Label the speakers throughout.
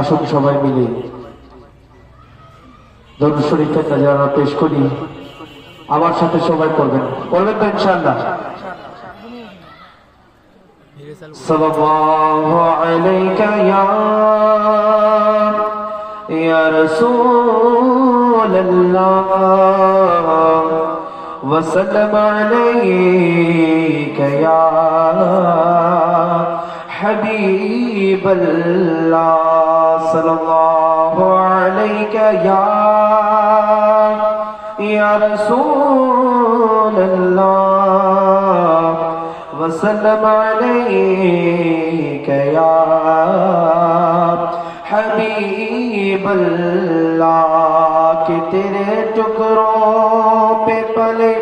Speaker 1: আসুন সবাই মিলে দরুদ শরীফের নাজারা পেশ করি। আমার সাথে সবাই করবেন তো ইনশাআল্লাহ। সাল্লাল্লাহু আলাইকা ইয়া রাসূলুল্লাহ ওয়া সাল্লাম আলাইকা ইয়া হাবিবাল্লাহ সাল্লাল্লাহু আলাইকা ইয়া রাসূলুল্লাহ ওয়া সাল্লাম আলাইকা ইয়া हबीबल्लाह कि तेरे टुकड़ों पे पले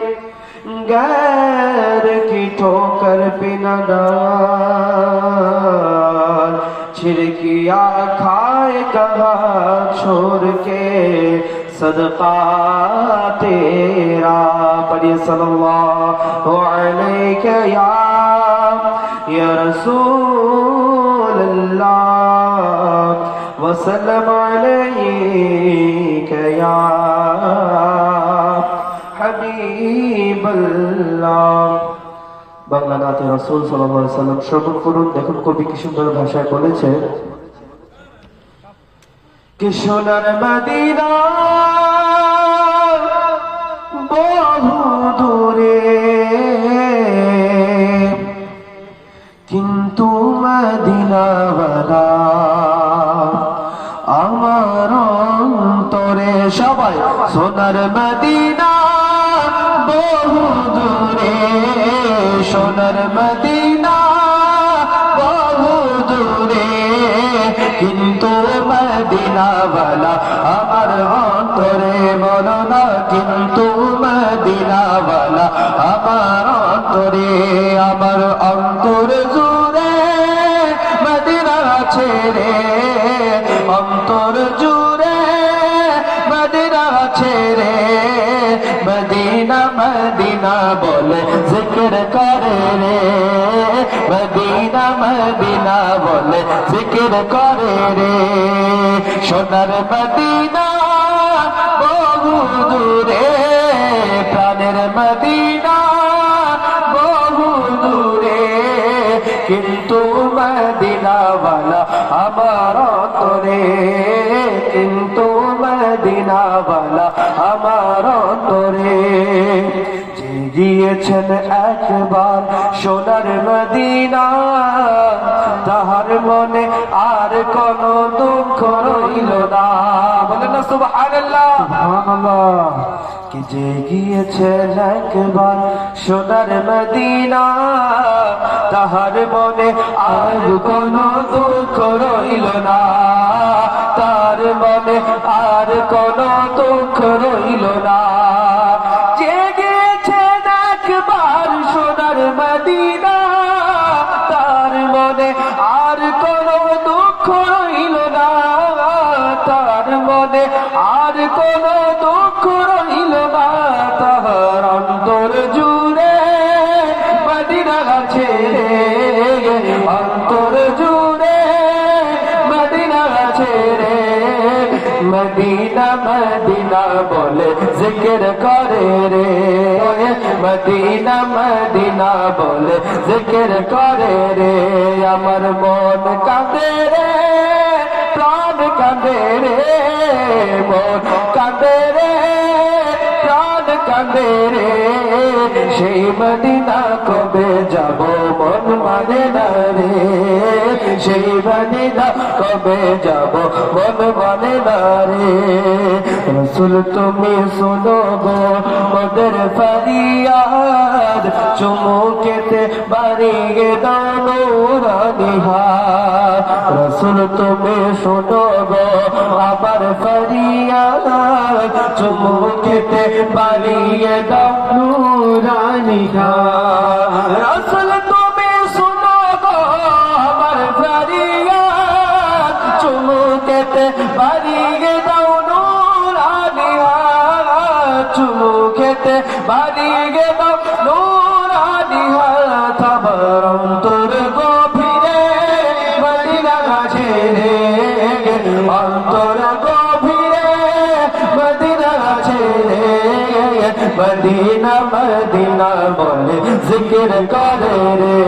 Speaker 1: गैर की ठोकर पे न डाल, छिड़किया खाए कहा छोड़ के सदका तेरा। पढ़िए सल्लल्लाहु अलैहि या रसूल अल्लाह वसल्लम अलैका या হাবিবাল্লাহ। বাংলা নাতে রাসূল সাল্লাল্লাহু আলাইহি সাল্লাম শ্রবণ করুন। দেখুন কবি কি সুন্দর ভাষায় বলেছে कि সোনার মদিনা বহু দূরে, কিন্তু মদিনাওয়ালা আমার অন্তরে। সবাই সোনার মদিনা বহু দূরে, সোনার মদিনা বহু দূরে, কিন্তু মদিনাওয়ালা আমার অন্তরে। বলো না কিন্তু মদিনাওয়ালা আমার অন্তরে। আমার অন্তর জুড়ে মদিনা ছেড়ে, অন্তর জুড়ে মদিনা ছেড়ে, মদিনা মদিনা বলে জিকির করে রে, মদিনা মদিনা বলে জিকির করে রে। সোনার মদিনা বহু দূরে, প্রাণের মদিনা বহু দূরে, কিন্তু মদিনাওয়ালা আমার অন্তরে, কিন্তু মদিনাওয়ালা আমার অন্তরে। যে গিয়েছেন একবার সোনার মদিনা, তাহার মনে আর কোনো দুঃখ রইল না। বলেন না সুবহানাল্লাহ সুবহানাল্লাহ। कि जे গিয়েছেন একবার সোনার মদিনা, তাহার মনে আর কোনো দুঃখ রইল না, তার মনে আর কোনো দুঃখ রইল না। যে গিয়েছেন একবার সোনার মদিনা, তার মনে আর কোনো দুঃখ রইল না, তার মনে আর কোনো দুঃখ রইল না। তাহার অন্তর জুড়ে মদিনা ছেড়ে, অন্তর জুড়ে মদিনা ছেড়ে, মদিনা মদিনা বলে জিকির করে রে, মদিনা মদিনা বলে জিকির করে রে। আমার মন কাঁদে রে, প্রাণ কাঁদে রে, মন কাঁদে রে, প্রাণ কাঁদে রে। সেই মদিনা কবে যাব মন মানে না রে, সেই মদিনা কবে যাব মন মানে না রে। রসুল তুমি শোনো গো মোদের ফরিয়াদ, চুমুকেতে বাড়িয়ে দাও নূরানি হাত। রসুল তুমি শোনো গো আমার ফরিয়াদ, চুমুকেতে বাড়িয়ে দাও নূরানি হাত। রসুল তুমি শোনো গো আমার ফরিয়াদ, চুমুকেতে বাড়িয়ে দাও নূরানি হাত, চুমুকেতে বাড়িয়ে দাও নূরানি হাত। আমার অন্তর গভীরে মদিনা ছেড়ে, মদিনা মদিনা বলে জিকির করে রে,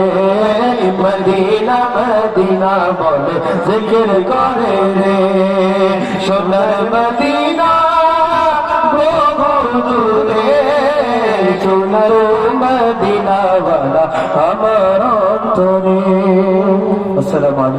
Speaker 1: মদিনা মদিনা বলে জিকির করে রে। সোনার মদিনা বহু দূরে, সোনার মদিনা ওয়ালা আমার অন্তরে। আসসালামু আলাইকুম।